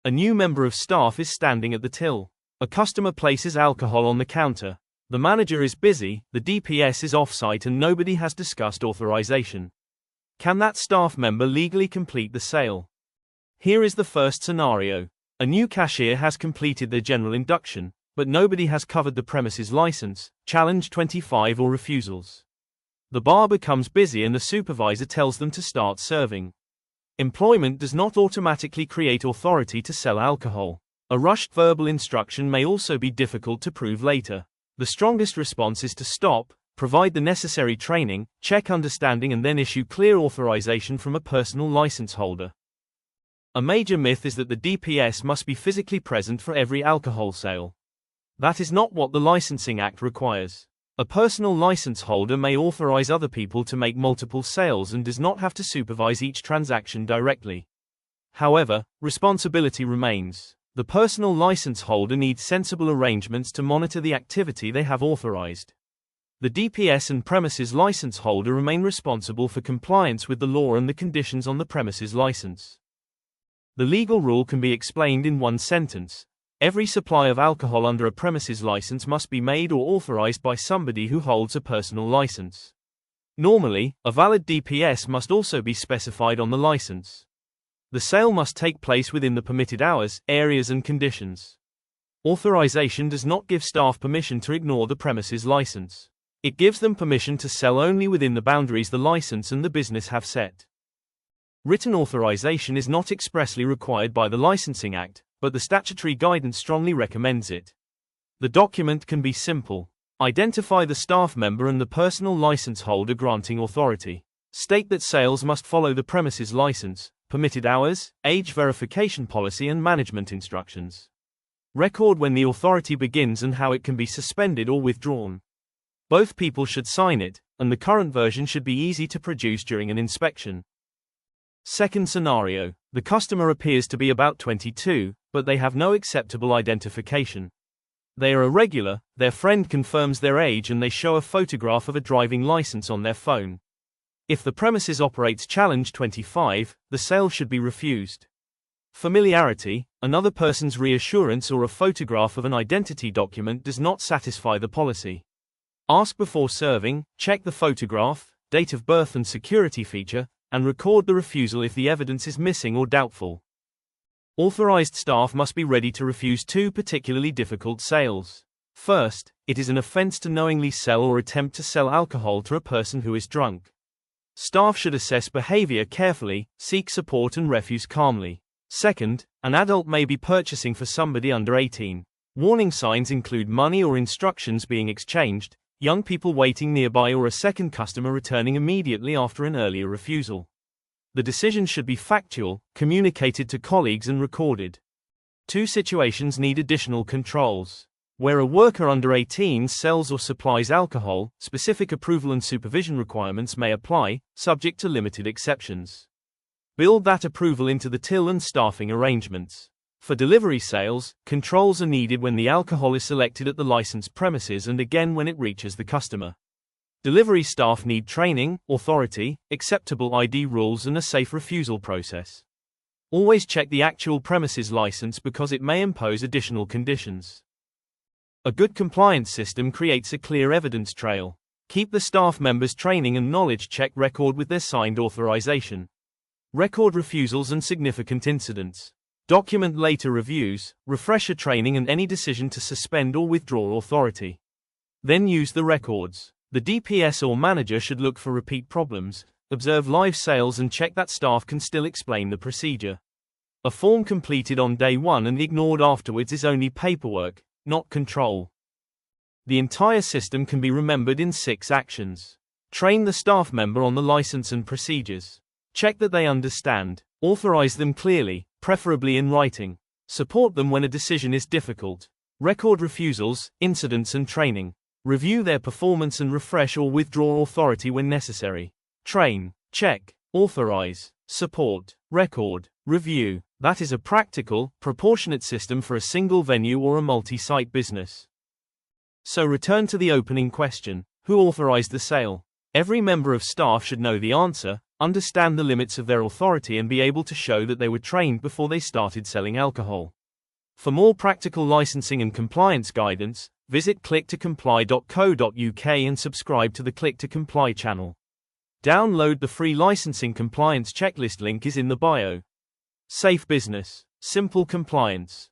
A new member of staff is standing at the till. A customer places alcohol on the counter. The manager is busy, the DPS is off-site and nobody has discussed authorization. Can that staff member legally complete the sale? Here is the first scenario. A new cashier has completed their general induction, but nobody has covered the premises license, challenge 25 or refusals. The bar becomes busy and the supervisor tells them to start serving. Employment does not automatically create authority to sell alcohol. A rushed verbal instruction may also be difficult to prove later. The strongest response is to stop, provide the necessary training, check understanding and then issue clear authorization from a personal license holder. A major myth is that the DPS must be physically present for every alcohol sale. That is not what the Licensing Act requires. A personal license holder may authorize other people to make multiple sales and does not have to supervise each transaction directly. However, responsibility remains. The personal license holder needs sensible arrangements to monitor the activity they have authorized. The DPS and premises license holder remain responsible for compliance with the law and the conditions on the premises license. The legal rule can be explained in one sentence. Every supply of alcohol under a premises license must be made or authorized by somebody who holds a personal license. Normally, a valid DPS must also be specified on the license. The sale must take place within the permitted hours, areas and conditions. Authorization does not give staff permission to ignore the premises license. It gives them permission to sell only within the boundaries the license and the business have set. Written authorization is not expressly required by the Licensing Act, but the statutory guidance strongly recommends it. The document can be simple. Identify the staff member and the personal license holder granting authority. State that sales must follow the premises license, permitted hours, age verification policy and management instructions. Record when the authority begins and how it can be suspended or withdrawn. Both people should sign it, and the current version should be easy to produce during an inspection. Second scenario. The customer appears to be about 22, but they have no acceptable identification. They are irregular, their friend confirms their age and they show a photograph of a driving license on their phone. If the premises operates challenge 25, the sale should be refused. Familiarity, another person's reassurance or a photograph of an identity document does not satisfy the policy. Ask before serving, check the photograph, date of birth and security feature, and record the refusal if the evidence is missing or doubtful. Authorized staff must be ready to refuse two particularly difficult sales. First, it is an offense to knowingly sell or attempt to sell alcohol to a person who is drunk. Staff should assess behavior carefully, seek support and refuse calmly. Second, an adult may be purchasing for somebody under 18. Warning signs include money or instructions being exchanged, young people waiting nearby or a second customer returning immediately after an earlier refusal. The decision should be factual, communicated to colleagues and recorded. Two situations need additional controls. Where a worker under 18 sells or supplies alcohol, specific approval and supervision requirements may apply, subject to limited exceptions. Build that approval into the till and staffing arrangements. For delivery sales, controls are needed when the alcohol is selected at the licensed premises and again when it reaches the customer. Delivery staff need training, authority, acceptable ID rules and a safe refusal process. Always check the actual premises license because it may impose additional conditions. A good compliance system creates a clear evidence trail. Keep the staff members' training and knowledge check record with their signed authorization. Record refusals and significant incidents. Document later reviews, refresher training and any decision to suspend or withdraw authority. Then use the records. The DPS or manager should look for repeat problems, observe live sales and check that staff can still explain the procedure. A form completed on day one and ignored afterwards is only paperwork, not control. The entire system can be remembered in 6 actions. Train the staff member on the license and procedures. Check that they understand. Authorize them clearly, preferably in writing. Support them when a decision is difficult. Record refusals, incidents and training. Review their performance and refresh or withdraw authority when necessary. Train, check, authorize, support, record, review. That is a practical, proportionate system for a single venue or a multi-site business. So return to the opening question. Who authorized the sale? Every member of staff should know the answer, understand the limits of their authority and be able to show that they were trained before they started selling alcohol. For more practical licensing and compliance guidance, visit clicktocomply.co.uk and subscribe to the Click to Comply channel. Download the free licensing compliance checklist, link is in the bio. Safe business, simple compliance.